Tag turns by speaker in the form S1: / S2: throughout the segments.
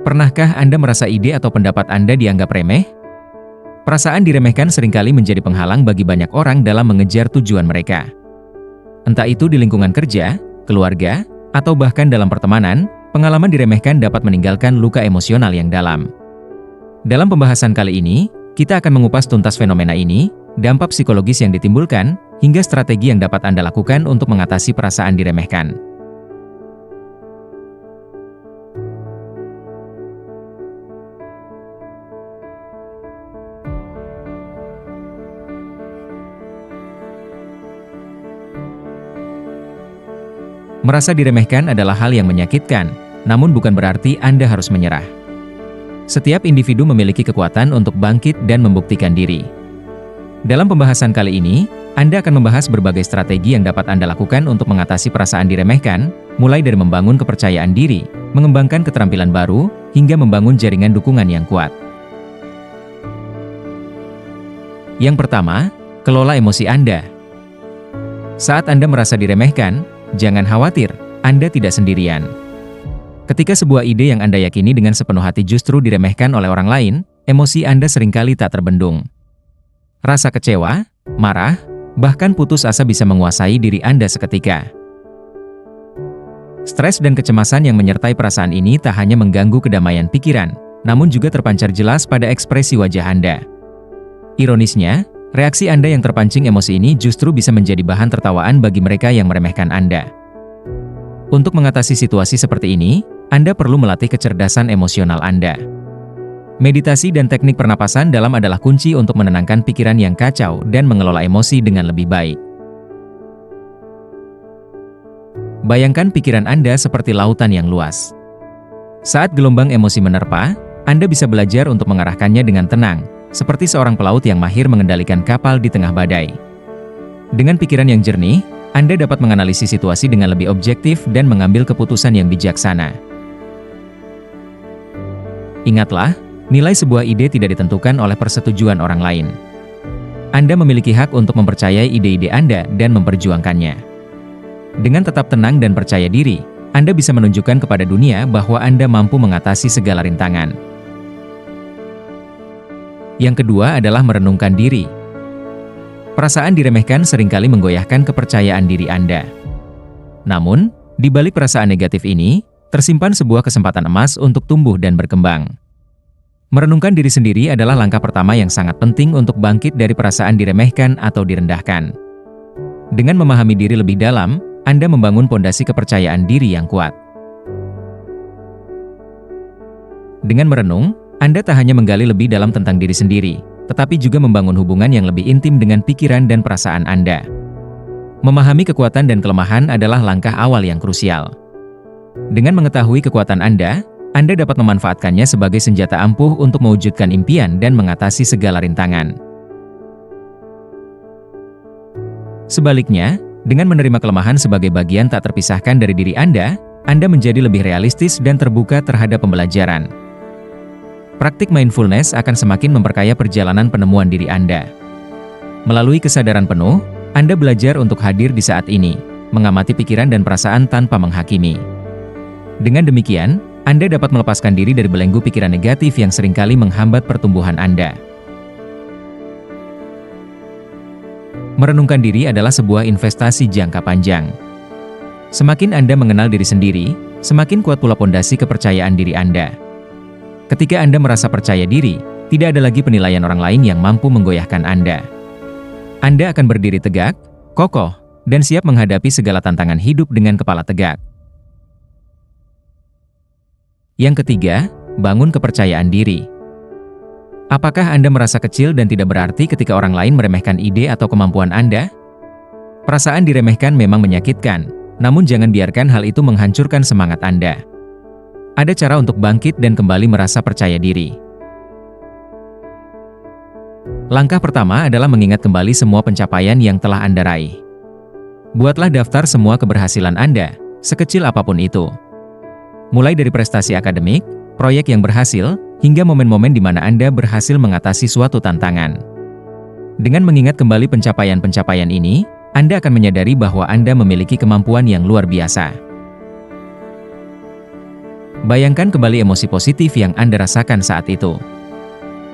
S1: Pernahkah Anda merasa ide atau pendapat Anda dianggap remeh? Perasaan diremehkan seringkali menjadi penghalang bagi banyak orang dalam mengejar tujuan mereka. Entah itu di lingkungan kerja, keluarga, atau bahkan dalam pertemanan, pengalaman diremehkan dapat meninggalkan luka emosional yang dalam. Dalam pembahasan kali ini, kita akan mengupas tuntas fenomena ini, dampak psikologis yang ditimbulkan, hingga strategi yang dapat Anda lakukan untuk mengatasi perasaan diremehkan. Merasa diremehkan adalah hal yang menyakitkan, namun bukan berarti Anda harus menyerah. Setiap individu memiliki kekuatan untuk bangkit dan membuktikan diri. Dalam pembahasan kali ini, Anda akan membahas berbagai strategi yang dapat Anda lakukan untuk mengatasi perasaan diremehkan, mulai dari membangun kepercayaan diri, mengembangkan keterampilan baru, hingga membangun jaringan dukungan yang kuat. Yang pertama, kelola emosi Anda. Saat Anda merasa diremehkan, jangan khawatir, Anda tidak sendirian. Ketika sebuah ide yang Anda yakini dengan sepenuh hati justru diremehkan oleh orang lain, emosi Anda seringkali tak terbendung. Rasa kecewa, marah, bahkan putus asa bisa menguasai diri Anda seketika. Stres dan kecemasan yang menyertai perasaan ini tak hanya mengganggu kedamaian pikiran, namun juga terpancar jelas pada ekspresi wajah Anda. Ironisnya, reaksi Anda yang terpancing emosi ini justru bisa menjadi bahan tertawaan bagi mereka yang meremehkan Anda. Untuk mengatasi situasi seperti ini, Anda perlu melatih kecerdasan emosional Anda. Meditasi dan teknik pernapasan dalam adalah kunci untuk menenangkan pikiran yang kacau dan mengelola emosi dengan lebih baik. Bayangkan pikiran Anda seperti lautan yang luas. Saat gelombang emosi menerpa, Anda bisa belajar untuk mengarahkannya dengan tenang, seperti seorang pelaut yang mahir mengendalikan kapal di tengah badai. Dengan pikiran yang jernih, Anda dapat menganalisis situasi dengan lebih objektif dan mengambil keputusan yang bijaksana. Ingatlah, nilai sebuah ide tidak ditentukan oleh persetujuan orang lain. Anda memiliki hak untuk mempercayai ide-ide Anda dan memperjuangkannya. Dengan tetap tenang dan percaya diri, Anda bisa menunjukkan kepada dunia bahwa Anda mampu mengatasi segala rintangan. Yang kedua adalah merenungkan diri. Perasaan diremehkan seringkali menggoyahkan kepercayaan diri Anda. Namun, di balik perasaan negatif ini, tersimpan sebuah kesempatan emas untuk tumbuh dan berkembang. Merenungkan diri sendiri adalah langkah pertama yang sangat penting untuk bangkit dari perasaan diremehkan atau direndahkan. Dengan memahami diri lebih dalam, Anda membangun pondasi kepercayaan diri yang kuat. Dengan merenung, Anda tak hanya menggali lebih dalam tentang diri sendiri, tetapi juga membangun hubungan yang lebih intim dengan pikiran dan perasaan Anda. Memahami kekuatan dan kelemahan adalah langkah awal yang krusial. Dengan mengetahui kekuatan Anda dapat memanfaatkannya sebagai senjata ampuh untuk mewujudkan impian dan mengatasi segala rintangan. Sebaliknya, dengan menerima kelemahan sebagai bagian tak terpisahkan dari diri Anda menjadi lebih realistis dan terbuka terhadap pembelajaran. Praktik mindfulness akan semakin memperkaya perjalanan penemuan diri Anda. Melalui kesadaran penuh, Anda belajar untuk hadir di saat ini, mengamati pikiran dan perasaan tanpa menghakimi. Dengan demikian, Anda dapat melepaskan diri dari belenggu pikiran negatif yang seringkali menghambat pertumbuhan Anda. Merenungkan diri adalah sebuah investasi jangka panjang. Semakin Anda mengenal diri sendiri, semakin kuat pula pondasi kepercayaan diri Anda. Ketika Anda merasa percaya diri, tidak ada lagi penilaian orang lain yang mampu menggoyahkan Anda. Anda akan berdiri tegak, kokoh, dan siap menghadapi segala tantangan hidup dengan kepala tegak. Yang ketiga, bangun kepercayaan diri. Apakah Anda merasa kecil dan tidak berarti ketika orang lain meremehkan ide atau kemampuan Anda? Perasaan diremehkan memang menyakitkan, namun jangan biarkan hal itu menghancurkan semangat Anda. Ada cara untuk bangkit dan kembali merasa percaya diri. Langkah pertama adalah mengingat kembali semua pencapaian yang telah Anda raih. Buatlah daftar semua keberhasilan Anda, sekecil apapun itu. Mulai dari prestasi akademik, proyek yang berhasil, hingga momen-momen di mana Anda berhasil mengatasi suatu tantangan. Dengan mengingat kembali pencapaian-pencapaian ini, Anda akan menyadari bahwa Anda memiliki kemampuan yang luar biasa. Bayangkan kembali emosi positif yang Anda rasakan saat itu.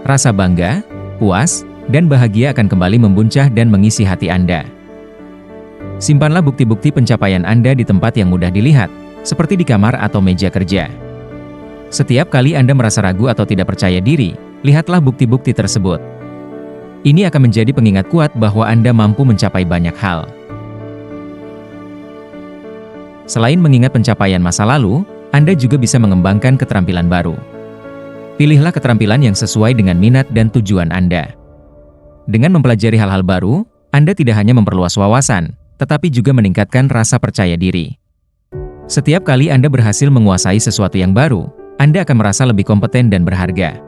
S1: Rasa bangga, puas, dan bahagia akan kembali membuncah dan mengisi hati Anda. Simpanlah bukti-bukti pencapaian Anda di tempat yang mudah dilihat, seperti di kamar atau meja kerja. Setiap kali Anda merasa ragu atau tidak percaya diri, lihatlah bukti-bukti tersebut. Ini akan menjadi pengingat kuat bahwa Anda mampu mencapai banyak hal. Selain mengingat pencapaian masa lalu, Anda juga bisa mengembangkan keterampilan baru. Pilihlah keterampilan yang sesuai dengan minat dan tujuan Anda. Dengan mempelajari hal-hal baru, Anda tidak hanya memperluas wawasan, tetapi juga meningkatkan rasa percaya diri. Setiap kali Anda berhasil menguasai sesuatu yang baru, Anda akan merasa lebih kompeten dan berharga.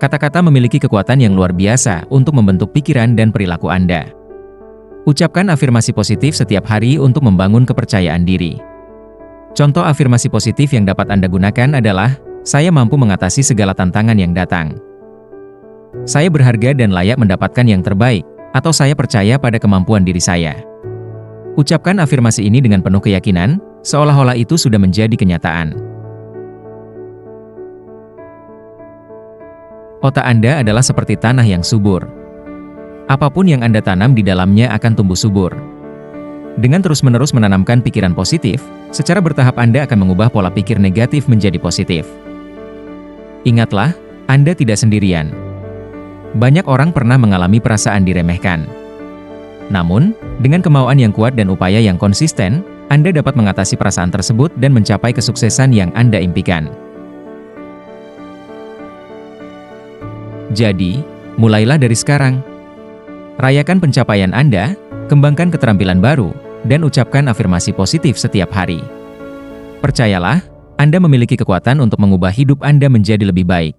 S1: Kata-kata memiliki kekuatan yang luar biasa untuk membentuk pikiran dan perilaku Anda. Ucapkan afirmasi positif setiap hari untuk membangun kepercayaan diri. Contoh afirmasi positif yang dapat Anda gunakan adalah, "Saya mampu mengatasi segala tantangan yang datang." "Saya berharga dan layak mendapatkan yang terbaik," atau "Saya percaya pada kemampuan diri saya." Ucapkan afirmasi ini dengan penuh keyakinan, seolah-olah itu sudah menjadi kenyataan. Otak Anda adalah seperti tanah yang subur. Apapun yang Anda tanam di dalamnya akan tumbuh subur. Dengan terus-menerus menanamkan pikiran positif, secara bertahap Anda akan mengubah pola pikir negatif menjadi positif. Ingatlah, Anda tidak sendirian. Banyak orang pernah mengalami perasaan diremehkan. Namun, dengan kemauan yang kuat dan upaya yang konsisten, Anda dapat mengatasi perasaan tersebut dan mencapai kesuksesan yang Anda impikan. Jadi, mulailah dari sekarang. Rayakan pencapaian Anda, kembangkan keterampilan baru, dan ucapkan afirmasi positif setiap hari. Percayalah, Anda memiliki kekuatan untuk mengubah hidup Anda menjadi lebih baik.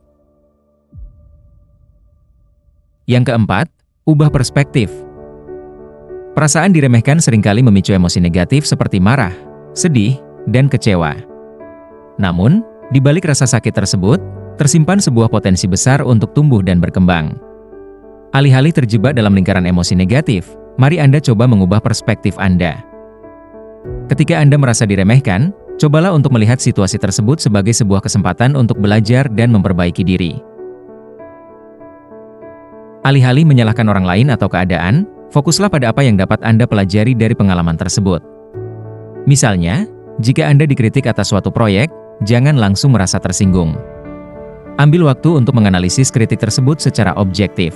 S1: Yang keempat, ubah perspektif. Perasaan diremehkan seringkali memicu emosi negatif seperti marah, sedih, dan kecewa. Namun, di balik rasa sakit tersebut, tersimpan sebuah potensi besar untuk tumbuh dan berkembang. Alih-alih terjebak dalam lingkaran emosi negatif, mari Anda coba mengubah perspektif Anda. Ketika Anda merasa diremehkan, cobalah untuk melihat situasi tersebut sebagai sebuah kesempatan untuk belajar dan memperbaiki diri. Alih-alih menyalahkan orang lain atau keadaan, fokuslah pada apa yang dapat Anda pelajari dari pengalaman tersebut. Misalnya, jika Anda dikritik atas suatu proyek, jangan langsung merasa tersinggung. Ambil waktu untuk menganalisis kritik tersebut secara objektif.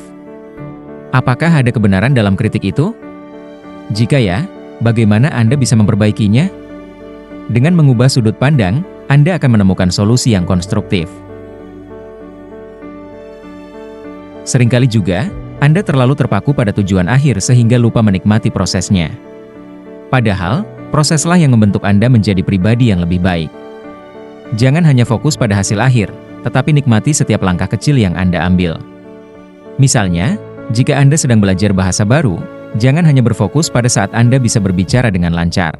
S1: Apakah ada kebenaran dalam kritik itu? Jika ya, bagaimana Anda bisa memperbaikinya? Dengan mengubah sudut pandang, Anda akan menemukan solusi yang konstruktif. Seringkali juga, Anda terlalu terpaku pada tujuan akhir sehingga lupa menikmati prosesnya. Padahal, proseslah yang membentuk Anda menjadi pribadi yang lebih baik. Jangan hanya fokus pada hasil akhir, tetapi nikmati setiap langkah kecil yang Anda ambil. Misalnya, jika Anda sedang belajar bahasa baru, jangan hanya berfokus pada saat Anda bisa berbicara dengan lancar.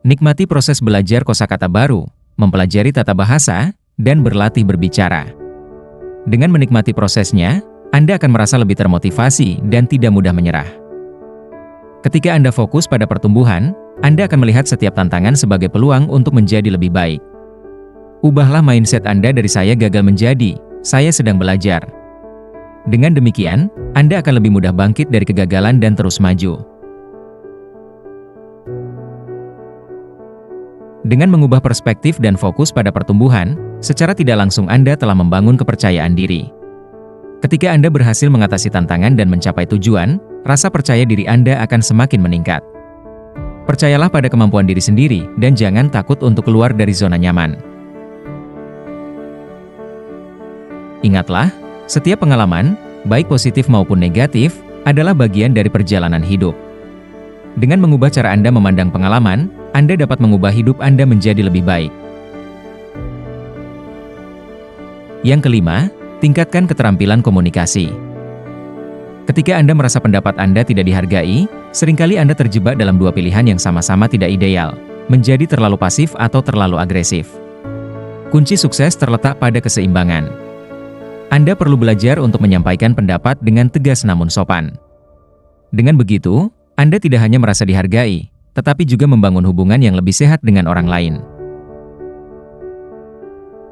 S1: Nikmati proses belajar kosakata baru, mempelajari tata bahasa, dan berlatih berbicara. Dengan menikmati prosesnya, Anda akan merasa lebih termotivasi dan tidak mudah menyerah. Ketika Anda fokus pada pertumbuhan, Anda akan melihat setiap tantangan sebagai peluang untuk menjadi lebih baik. Ubahlah mindset Anda dari "saya gagal" menjadi "saya sedang belajar". Dengan demikian, Anda akan lebih mudah bangkit dari kegagalan dan terus maju. Dengan mengubah perspektif dan fokus pada pertumbuhan, secara tidak langsung Anda telah membangun kepercayaan diri. Ketika Anda berhasil mengatasi tantangan dan mencapai tujuan, rasa percaya diri Anda akan semakin meningkat. Percayalah pada kemampuan diri sendiri dan jangan takut untuk keluar dari zona nyaman. Ingatlah, setiap pengalaman, baik positif maupun negatif, adalah bagian dari perjalanan hidup. Dengan mengubah cara Anda memandang pengalaman, Anda dapat mengubah hidup Anda menjadi lebih baik. Yang kelima, tingkatkan keterampilan komunikasi. Ketika Anda merasa pendapat Anda tidak dihargai, seringkali Anda terjebak dalam dua pilihan yang sama-sama tidak ideal, menjadi terlalu pasif atau terlalu agresif. Kunci sukses terletak pada keseimbangan. Anda perlu belajar untuk menyampaikan pendapat dengan tegas namun sopan. Dengan begitu, Anda tidak hanya merasa dihargai, tetapi juga membangun hubungan yang lebih sehat dengan orang lain.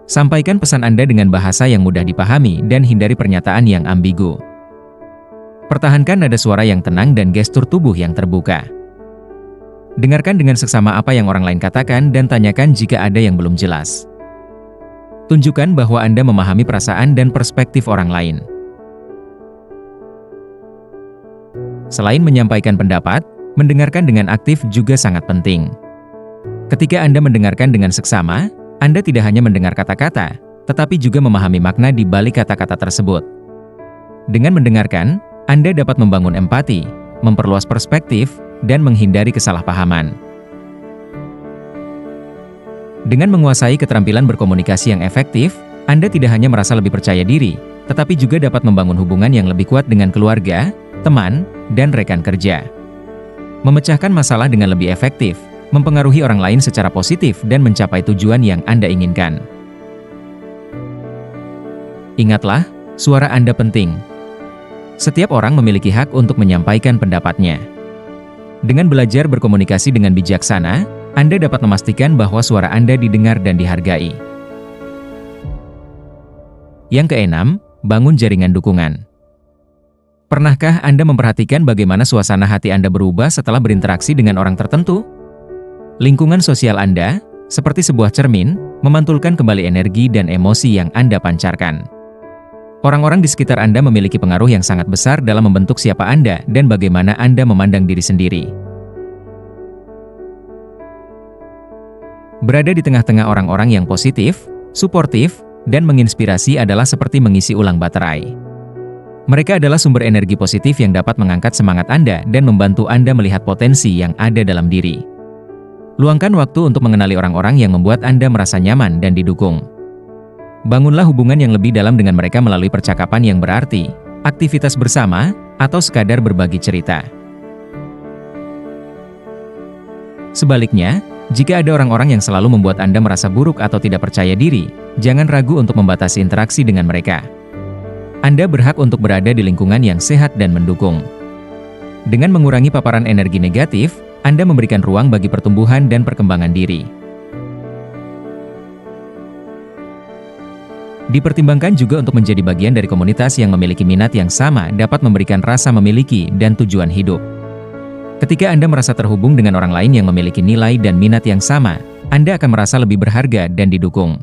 S1: Sampaikan pesan Anda dengan bahasa yang mudah dipahami dan hindari pernyataan yang ambigu. Pertahankan nada suara yang tenang dan gestur tubuh yang terbuka. Dengarkan dengan seksama apa yang orang lain katakan dan tanyakan jika ada yang belum jelas. Tunjukkan bahwa Anda memahami perasaan dan perspektif orang lain. Selain menyampaikan pendapat, mendengarkan dengan aktif juga sangat penting. Ketika Anda mendengarkan dengan seksama, Anda tidak hanya mendengar kata-kata, tetapi juga memahami makna di balik kata-kata tersebut. Dengan mendengarkan, Anda dapat membangun empati, memperluas perspektif, dan menghindari kesalahpahaman. Dengan menguasai keterampilan berkomunikasi yang efektif, Anda tidak hanya merasa lebih percaya diri, tetapi juga dapat membangun hubungan yang lebih kuat dengan keluarga, teman, dan rekan kerja. Memecahkan masalah dengan lebih efektif, mempengaruhi orang lain secara positif dan mencapai tujuan yang Anda inginkan. Ingatlah, suara Anda penting. Setiap orang memiliki hak untuk menyampaikan pendapatnya. Dengan belajar berkomunikasi dengan bijaksana, Anda dapat memastikan bahwa suara Anda didengar dan dihargai. Yang keenam, bangun jaringan dukungan. Pernahkah Anda memperhatikan bagaimana suasana hati Anda berubah setelah berinteraksi dengan orang tertentu? Lingkungan sosial Anda, seperti sebuah cermin, memantulkan kembali energi dan emosi yang Anda pancarkan. Orang-orang di sekitar Anda memiliki pengaruh yang sangat besar dalam membentuk siapa Anda dan bagaimana Anda memandang diri sendiri. Berada di tengah-tengah orang-orang yang positif, suportif, dan menginspirasi adalah seperti mengisi ulang baterai. Mereka adalah sumber energi positif yang dapat mengangkat semangat Anda dan membantu Anda melihat potensi yang ada dalam diri. Luangkan waktu untuk mengenali orang-orang yang membuat Anda merasa nyaman dan didukung. Bangunlah hubungan yang lebih dalam dengan mereka melalui percakapan yang berarti, aktivitas bersama, atau sekadar berbagi cerita. Sebaliknya, jika ada orang-orang yang selalu membuat Anda merasa buruk atau tidak percaya diri, jangan ragu untuk membatasi interaksi dengan mereka. Anda berhak untuk berada di lingkungan yang sehat dan mendukung. Dengan mengurangi paparan energi negatif, Anda memberikan ruang bagi pertumbuhan dan perkembangan diri. Dipertimbangkan juga untuk menjadi bagian dari komunitas yang memiliki minat yang sama dapat memberikan rasa memiliki dan tujuan hidup. Ketika Anda merasa terhubung dengan orang lain yang memiliki nilai dan minat yang sama, Anda akan merasa lebih berharga dan didukung.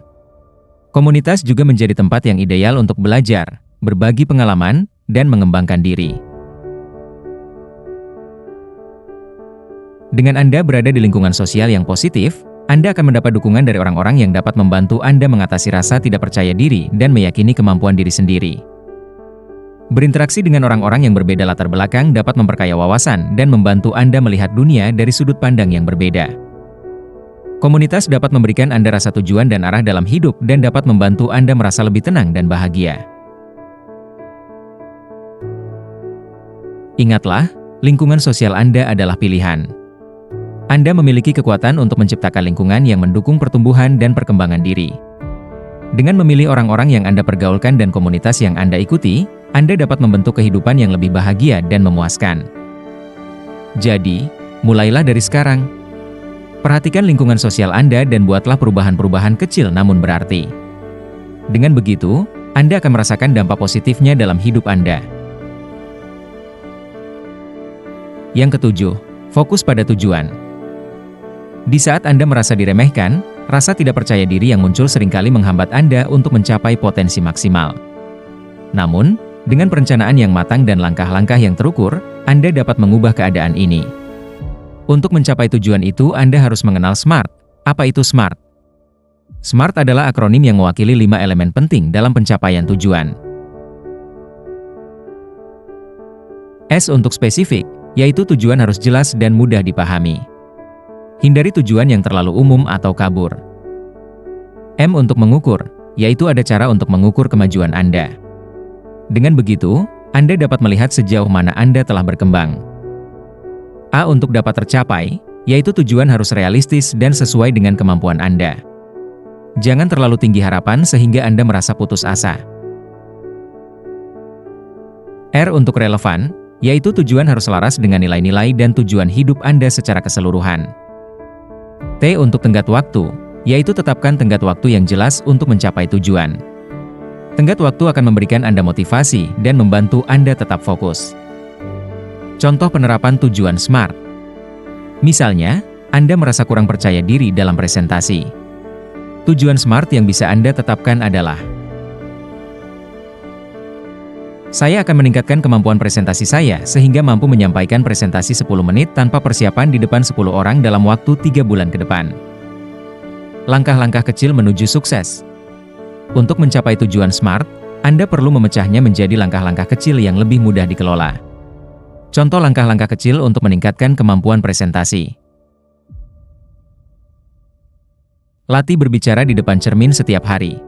S1: Komunitas juga menjadi tempat yang ideal untuk belajar, berbagi pengalaman, dan mengembangkan diri. Dengan Anda berada di lingkungan sosial yang positif, Anda akan mendapat dukungan dari orang-orang yang dapat membantu Anda mengatasi rasa tidak percaya diri dan meyakini kemampuan diri sendiri. Berinteraksi dengan orang-orang yang berbeda latar belakang dapat memperkaya wawasan dan membantu Anda melihat dunia dari sudut pandang yang berbeda. Komunitas dapat memberikan Anda rasa tujuan dan arah dalam hidup dan dapat membantu Anda merasa lebih tenang dan bahagia. Ingatlah, lingkungan sosial Anda adalah pilihan. Anda memiliki kekuatan untuk menciptakan lingkungan yang mendukung pertumbuhan dan perkembangan diri. Dengan memilih orang-orang yang Anda pergaulkan dan komunitas yang Anda ikuti, Anda dapat membentuk kehidupan yang lebih bahagia dan memuaskan. Jadi, mulailah dari sekarang. Perhatikan lingkungan sosial Anda dan buatlah perubahan-perubahan kecil namun berarti. Dengan begitu, Anda akan merasakan dampak positifnya dalam hidup Anda. Yang ketujuh, fokus pada tujuan. Di saat Anda merasa diremehkan, rasa tidak percaya diri yang muncul seringkali menghambat Anda untuk mencapai potensi maksimal. Namun, dengan perencanaan yang matang dan langkah-langkah yang terukur, Anda dapat mengubah keadaan ini. Untuk mencapai tujuan itu, Anda harus mengenal SMART. Apa itu SMART? SMART adalah akronim yang mewakili 5 elemen penting dalam pencapaian tujuan. S untuk spesifik, yaitu tujuan harus jelas dan mudah dipahami. Hindari tujuan yang terlalu umum atau kabur. M untuk mengukur, yaitu ada cara untuk mengukur kemajuan Anda. Dengan begitu, Anda dapat melihat sejauh mana Anda telah berkembang. A untuk dapat tercapai, yaitu tujuan harus realistis dan sesuai dengan kemampuan Anda. Jangan terlalu tinggi harapan sehingga Anda merasa putus asa. R untuk relevan, yaitu tujuan harus selaras dengan nilai-nilai dan tujuan hidup Anda secara keseluruhan. T untuk tenggat waktu, yaitu tetapkan tenggat waktu yang jelas untuk mencapai tujuan. Tenggat waktu akan memberikan Anda motivasi dan membantu Anda tetap fokus. Contoh penerapan tujuan SMART. Misalnya, Anda merasa kurang percaya diri dalam presentasi. Tujuan SMART yang bisa Anda tetapkan adalah: saya akan meningkatkan kemampuan presentasi saya sehingga mampu menyampaikan presentasi 10 menit tanpa persiapan di depan 10 orang dalam waktu 3 bulan ke depan. Langkah-langkah kecil menuju sukses. Untuk mencapai tujuan SMART, Anda perlu memecahnya menjadi langkah-langkah kecil yang lebih mudah dikelola. Contoh langkah-langkah kecil untuk meningkatkan kemampuan presentasi. Latih berbicara di depan cermin setiap hari.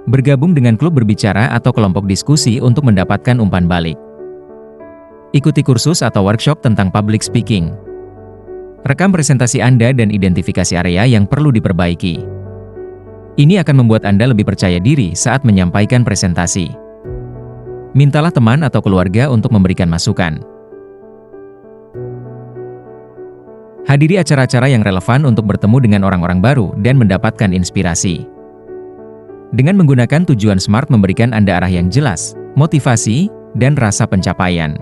S1: Bergabung dengan klub berbicara atau kelompok diskusi untuk mendapatkan umpan balik. Ikuti kursus atau workshop tentang public speaking. Rekam presentasi Anda dan identifikasi area yang perlu diperbaiki. Ini akan membuat Anda lebih percaya diri saat menyampaikan presentasi. Mintalah teman atau keluarga untuk memberikan masukan. Hadiri acara-acara yang relevan untuk bertemu dengan orang-orang baru dan mendapatkan inspirasi. Dengan menggunakan tujuan SMART memberikan Anda arah yang jelas, motivasi, dan rasa pencapaian.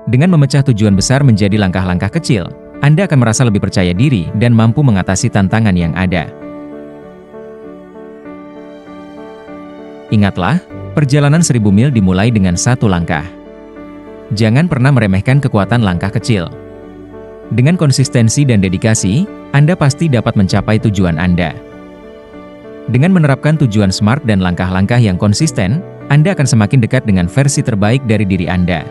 S1: Dengan memecah tujuan besar menjadi langkah-langkah kecil, Anda akan merasa lebih percaya diri dan mampu mengatasi tantangan yang ada. Ingatlah, perjalanan 1000 mil dimulai dengan satu langkah. Jangan pernah meremehkan kekuatan langkah kecil. Dengan konsistensi dan dedikasi, Anda pasti dapat mencapai tujuan Anda. Dengan menerapkan tujuan SMART dan langkah-langkah yang konsisten, Anda akan semakin dekat dengan versi terbaik dari diri Anda.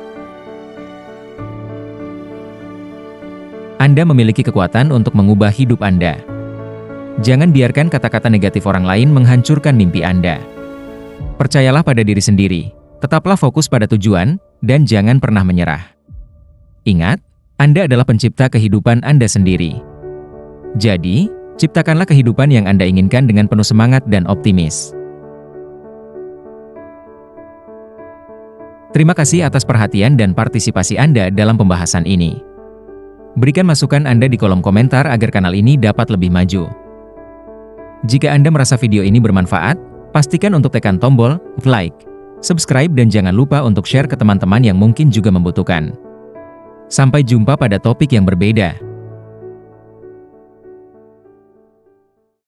S1: Anda memiliki kekuatan untuk mengubah hidup Anda. Jangan biarkan kata-kata negatif orang lain menghancurkan mimpi Anda. Percayalah pada diri sendiri, tetaplah fokus pada tujuan, dan jangan pernah menyerah. Ingat, Anda adalah pencipta kehidupan Anda sendiri. Jadi, ciptakanlah kehidupan yang Anda inginkan dengan penuh semangat dan optimis. Terima kasih atas perhatian dan partisipasi Anda dalam pembahasan ini. Berikan masukan Anda di kolom komentar agar kanal ini dapat lebih maju. Jika Anda merasa video ini bermanfaat, pastikan untuk tekan tombol like, subscribe dan jangan lupa untuk share ke teman-teman yang mungkin juga membutuhkan. Sampai jumpa pada topik yang berbeda.